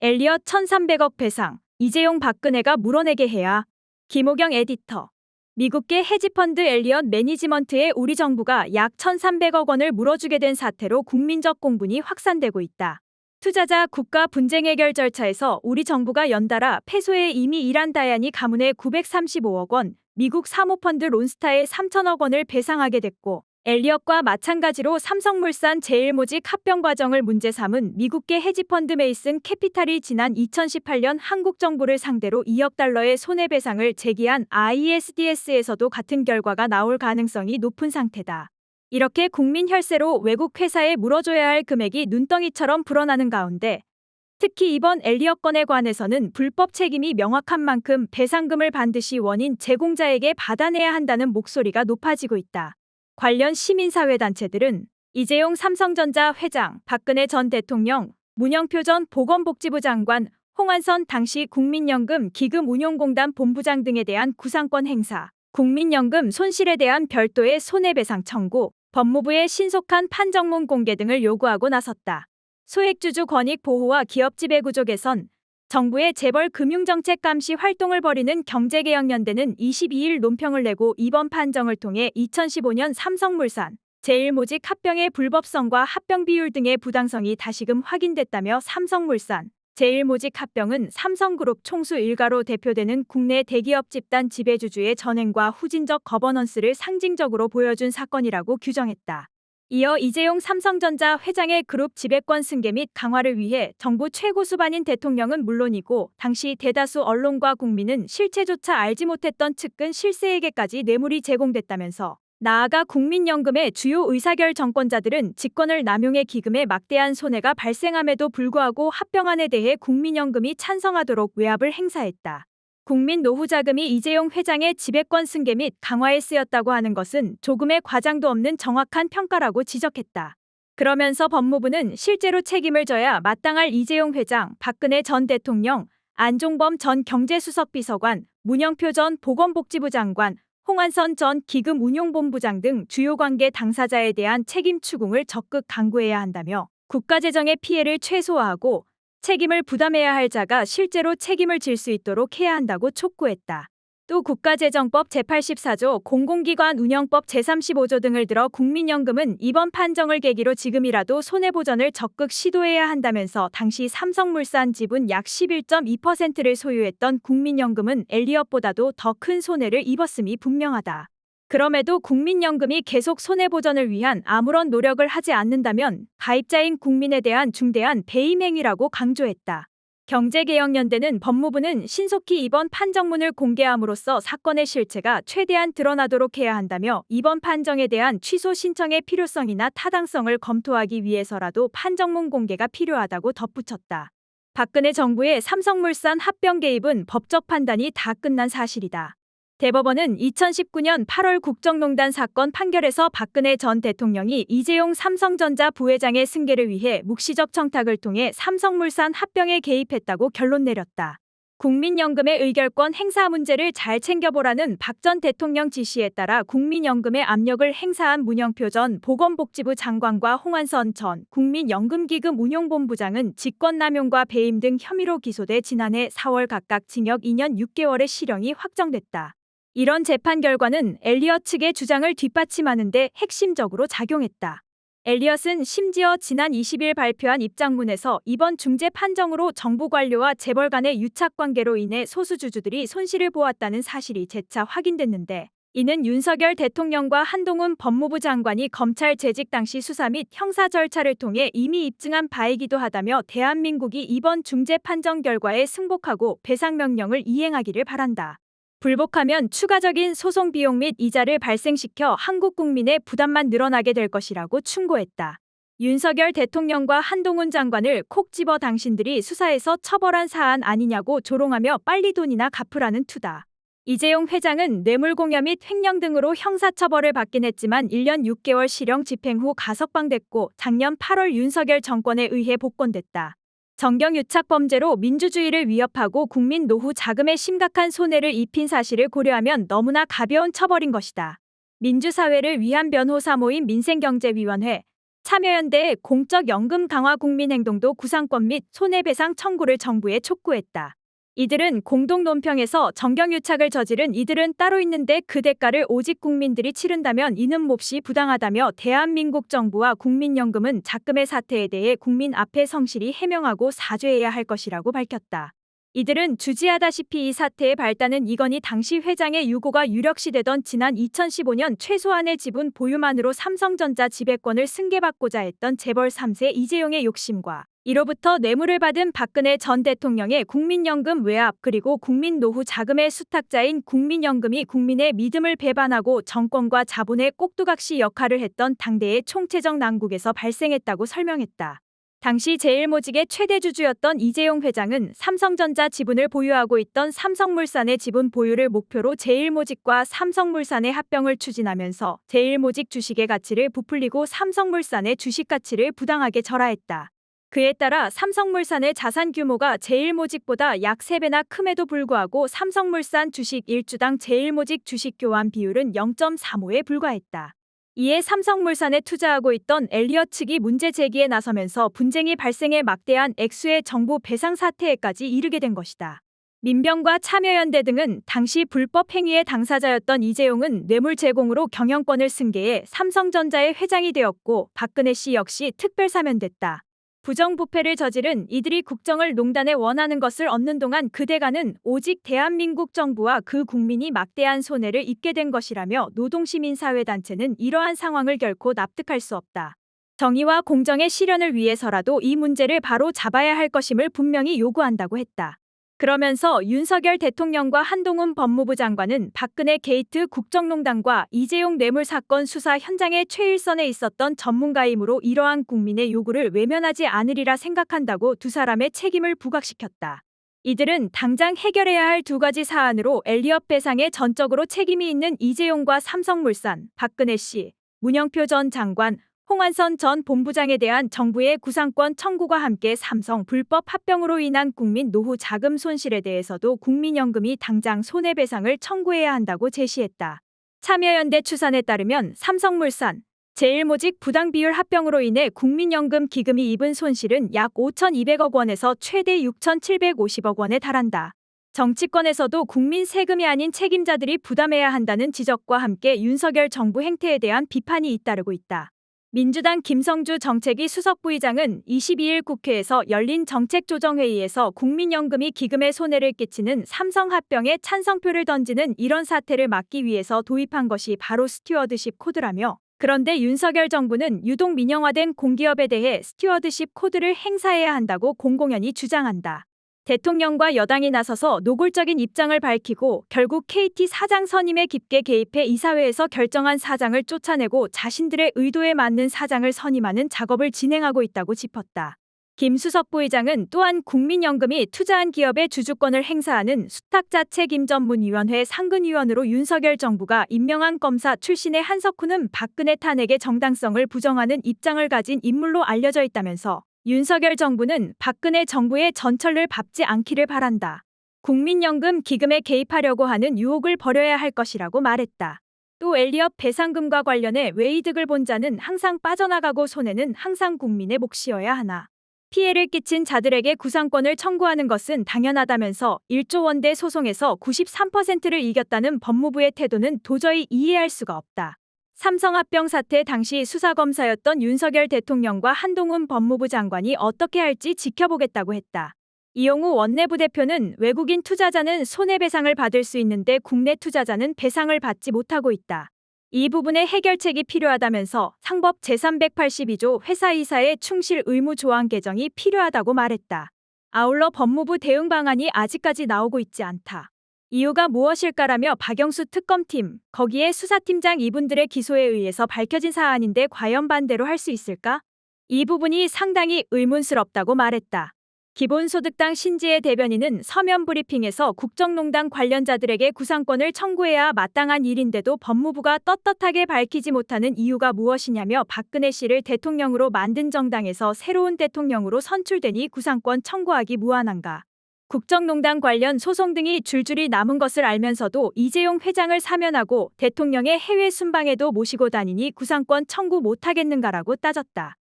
엘리엇 1300억 배상, 이재용 박근혜가 물어내게 해야. 김호경 에디터. 미국계 헤지펀드 엘리엇 매니지먼트에 우리 정부가 약 1300억 원을 물어주게 된 사태로 국민적 공분이 확산되고 있다. 투자자 국가 분쟁 해결 절차에서 우리 정부가 연달아 패소에 이미 이란 다야니 가문에 935억 원, 미국 사모펀드 론스타에 3000억 원을 배상하게 됐고, 엘리엇과 마찬가지로 삼성물산 제일모직 합병 과정을 문제 삼은 미국계 헤지펀드 메이슨 캐피탈이 지난 2018년 한국 정부를 상대로 2억 달러의 손해배상을 제기한 ISDS에서도 같은 결과가 나올 가능성이 높은 상태다. 이렇게 국민 혈세로 외국 회사에 물어줘야 할 금액이 눈덩이처럼 불어나는 가운데 특히 이번 엘리엇 건에 관해서는 불법 책임이 명확한 만큼 배상금을 반드시 원인 제공자에게 받아내야 한다는 목소리가 높아지고 있다. 관련 시민사회단체들은 이재용 삼성전자 회장, 박근혜 전 대통령, 문영표 전 보건복지부 장관, 홍한선 당시 국민연금 기금운용공단 본부장 등에 대한 구상권 행사, 국민연금 손실에 대한 별도의 손해배상 청구, 법무부의 신속한 판정문 공개 등을 요구하고 나섰다. 소액주주 권익 보호와 기업 지배구조 개선, 정부의 재벌 금융정책 감시 활동을 벌이는 경제개혁연대는 22일 논평을 내고 이번 판정을 통해 2015년 삼성물산, 제일모직 합병의 불법성과 합병 비율 등의 부당성이 다시금 확인됐다며 삼성물산, 제일모직 합병은 삼성그룹 총수 일가로 대표되는 국내 대기업 집단 지배주주의 전횡과 후진적 거버넌스를 상징적으로 보여준 사건이라고 규정했다. 이어 이재용 삼성전자 회장의 그룹 지배권 승계 및 강화를 위해 정부 최고 수반인 대통령은 물론이고 당시 대다수 언론과 국민은 실체조차 알지 못했던 측근 실세에게까지 뇌물이 제공됐다면서 나아가 국민연금의 주요 의사결 정권자들은 직권을 남용해 기금에 막대한 손해가 발생함에도 불구하고 합병안에 대해 국민연금이 찬성하도록 외압을 행사했다. 국민 노후 자금이 이재용 회장의 지배권 승계 및 강화에 쓰였다고 하는 것은 조금의 과장도 없는 정확한 평가라고 지적했다. 그러면서 법무부는 실제로 책임을 져야 마땅할 이재용 회장, 박근혜 전 대통령, 안종범 전 경제수석 비서관, 문영표 전 보건복지부 장관, 홍한선 전 기금운용본부장 등 주요 관계 당사자에 대한 책임 추궁을 적극 강구해야 한다며 국가재정의 피해를 최소화하고 책임을 부담해야 할 자가 실제로 책임을 질 수 있도록 해야 한다고 촉구했다. 또 국가재정법 제84조 공공기관 운영법 제35조 등을 들어 국민연금은 이번 판정을 계기로 지금이라도 손해보전을 적극 시도해야 한다면서 당시 삼성물산 지분 약 11.2%를 소유했던 국민연금은 엘리엇보다도 더 큰 손해를 입었음이 분명하다. 그럼에도 국민연금이 계속 손해보전을 위한 아무런 노력을 하지 않는다면 가입자인 국민에 대한 중대한 배임 행위라고 강조했다. 경제개혁연대는 법무부는 신속히 이번 판정문을 공개함으로써 사건의 실체가 최대한 드러나도록 해야 한다며 이번 판정에 대한 취소 신청의 필요성이나 타당성을 검토하기 위해서라도 판정문 공개가 필요하다고 덧붙였다. 박근혜 정부의 삼성물산 합병 개입은 법적 판단이 다 끝난 사실이다. 대법원은 2019년 8월 국정농단 사건 판결에서 박근혜 전 대통령이 이재용 삼성전자 부회장의 승계를 위해 묵시적 청탁을 통해 삼성물산 합병에 개입했다고 결론 내렸다. 국민연금의 의결권 행사 문제를 잘 챙겨보라는 박 전 대통령 지시에 따라 국민연금에 압력을 행사한 문영표 전 보건복지부 장관과 홍한선 전 국민연금기금운용본부장은 직권남용과 배임 등 혐의로 기소돼 지난해 4월 각각 징역 2년 6개월의 실형이 확정됐다. 이런 재판 결과는 엘리엇 측의 주장을 뒷받침하는 데 핵심적으로 작용했다. 엘리엇은 심지어 지난 20일 발표한 입장문에서 이번 중재 판정으로 정부 관료와 재벌 간의 유착관계로 인해 소수주주들이 손실을 보았다는 사실이 재차 확인됐는데 이는 윤석열 대통령과 한동훈 법무부 장관이 검찰 재직 당시 수사 및 형사 절차를 통해 이미 입증한 바이기도 하다며 대한민국이 이번 중재 판정 결과에 승복하고 배상 명령을 이행하기를 바란다. 불복하면 추가적인 소송 비용 및 이자를 발생시켜 한국 국민의 부담만 늘어나게 될 것이라고 충고했다. 윤석열 대통령과 한동훈 장관을 콕 집어 당신들이 수사에서 처벌한 사안 아니냐고 조롱하며 빨리 돈이나 갚으라는 투다. 이재용 회장은 뇌물공여 및 횡령 등으로 형사처벌을 받긴 했지만 1년 6개월 실형 집행 후 가석방됐고 작년 8월 윤석열 정권에 의해 복권됐다. 정경유착 범죄로 민주주의를 위협하고 국민 노후 자금에 심각한 손해를 입힌 사실을 고려하면 너무나 가벼운 처벌인 것이다. 민주사회를 위한 변호사 모임 민생경제위원회 참여연대의 공적 연금 강화 국민행동도 구상권 및 손해배상 청구를 정부에 촉구했다. 이들은 공동 논평에서 정경유착을 저지른 이들은 따로 있는데 그 대가를 오직 국민들이 치른다면 이는 몹시 부당하다며 대한민국 정부와 국민연금은 작금의 사태에 대해 국민 앞에 성실히 해명하고 사죄해야 할 것이라고 밝혔다. 이들은 주지하다시피 이 사태의 발단은 이건희 당시 회장의 유고가 유력시되던 지난 2015년 최소한의 지분 보유만으로 삼성전자 지배권을 승계받고자 했던 재벌 3세 이재용의 욕심과 이로부터 뇌물을 받은 박근혜 전 대통령의 국민연금 외압 그리고 국민노후 자금의 수탁자인 국민연금이 국민의 믿음을 배반하고 정권과 자본의 꼭두각시 역할을 했던 당대의 총체적 난국에서 발생했다고 설명했다. 당시 제일모직의 최대 주주였던 이재용 회장은 삼성전자 지분을 보유하고 있던 삼성물산의 지분 보유를 목표로 제일모직과 삼성물산의 합병을 추진하면서 제일모직 주식의 가치를 부풀리고 삼성물산의 주식 가치를 부당하게 절하했다. 그에 따라 삼성물산의 자산 규모가 제일모직보다 약 3배나 큼에도 불구하고 삼성물산 주식 1주당 제일모직 주식 교환 비율은 0.35에 불과했다. 이에 삼성물산에 투자하고 있던 엘리엇 측이 문제 제기에 나서면서 분쟁이 발생해 막대한 액수의 정부 배상 사태에까지 이르게 된 것이다. 민병과 참여연대 등은 당시 불법 행위의 당사자였던 이재용은 뇌물 제공으로 경영권을 승계해 삼성전자의 회장이 되었고 박근혜 씨 역시 특별사면됐다. 부정부패를 저지른 이들이 국정을 농단에 원하는 것을 얻는 동안 그 대가는 오직 대한민국 정부와 그 국민이 막대한 손해를 입게 된 것이라며 노동시민사회단체는 이러한 상황을 결코 납득할 수 없다. 정의와 공정의 실현을 위해서라도 이 문제를 바로 잡아야 할 것임을 분명히 요구한다고 했다. 그러면서 윤석열 대통령과 한동훈 법무부 장관은 박근혜 게이트 국정농단과 이재용 뇌물 사건 수사 현장의 최일선에 있었던 전문가이므로 이러한 국민의 요구를 외면하지 않으리라 생각한다고 두 사람의 책임을 부각시켰다. 이들은 당장 해결해야 할 두 가지 사안으로 엘리엇 배상에 전적으로 책임이 있는 이재용과 삼성물산, 박근혜 씨, 문영표 전 장관, 홍한선 전 본부장에 대한 정부의 구상권 청구와 함께 삼성 불법 합병으로 인한 국민 노후 자금 손실에 대해서도 국민연금이 당장 손해배상을 청구해야 한다고 제시했다. 참여연대 추산에 따르면 삼성물산, 제일모직 부당비율 합병으로 인해 국민연금 기금이 입은 손실은 약 5,200억 원에서 최대 6,750억 원에 달한다. 정치권에서도 국민 세금이 아닌 책임자들이 부담해야 한다는 지적과 함께 윤석열 정부 행태에 대한 비판이 잇따르고 있다. 민주당 김성주 정책위 수석부의장은 22일 국회에서 열린 정책조정회의에서 국민연금이 기금에 손해를 끼치는 삼성합병에 찬성표를 던지는 이런 사태를 막기 위해서 도입한 것이 바로 스튜어드십 코드라며 그런데 윤석열 정부는 유독 민영화된 공기업에 대해 스튜어드십 코드를 행사해야 한다고 공공연히 주장한다. 대통령과 여당이 나서서 노골적인 입장을 밝히고 결국 KT 사장 선임에 깊게 개입해 이사회에서 결정한 사장을 쫓아내고 자신들의 의도에 맞는 사장을 선임하는 작업을 진행하고 있다고 짚었다. 김 수석부의장은 또한 국민연금이 투자한 기업의 주주권을 행사하는 수탁자책임전문위원회 상근위원으로 윤석열 정부가 임명한 검사 출신의 한석훈은 박근혜 탄핵의 정당성을 부정하는 입장을 가진 인물로 알려져 있다면서 윤석열 정부는 박근혜 정부의 전철을 밟지 않기를 바란다. 국민연금 기금에 개입하려고 하는 유혹을 버려야 할 것이라고 말했다. 또 엘리엇 배상금과 관련해 외이득을 본 자는 항상 빠져나가고 손해는 항상 국민의 몫이어야 하나. 피해를 끼친 자들에게 구상권을 청구하는 것은 당연하다면서 1조 원대 소송에서 93%를 이겼다는 법무부의 태도는 도저히 이해할 수가 없다. 삼성합병 사태 당시 수사검사였던 윤석열 대통령과 한동훈 법무부 장관이 어떻게 할지 지켜보겠다고 했다. 이용우 원내부 대표는 외국인 투자자는 손해배상을 받을 수 있는데 국내 투자자는 배상을 받지 못하고 있다. 이 부분의 해결책이 필요하다면서 상법 제382조 회사이사의 충실 의무 조항 개정이 필요하다고 말했다. 아울러 법무부 대응 방안이 아직까지 나오고 있지 않다. 이유가 무엇일까라며 박영수 특검팀, 거기에 수사팀장 이분들의 기소에 의해서 밝혀진 사안인데 과연 반대로 할 수 있을까? 이 부분이 상당히 의문스럽다고 말했다. 기본소득당 신지혜 대변인은 서면 브리핑에서 국정농단 관련자들에게 구상권을 청구해야 마땅한 일인데도 법무부가 떳떳하게 밝히지 못하는 이유가 무엇이냐며 박근혜 씨를 대통령으로 만든 정당에서 새로운 대통령으로 선출되니 구상권 청구하기 무한한가. 국정농단 관련 소송 등이 줄줄이 남은 것을 알면서도 이재용 회장을 사면하고 대통령의 해외 순방에도 모시고 다니니 구상권 청구 못하겠는가라고 따졌다.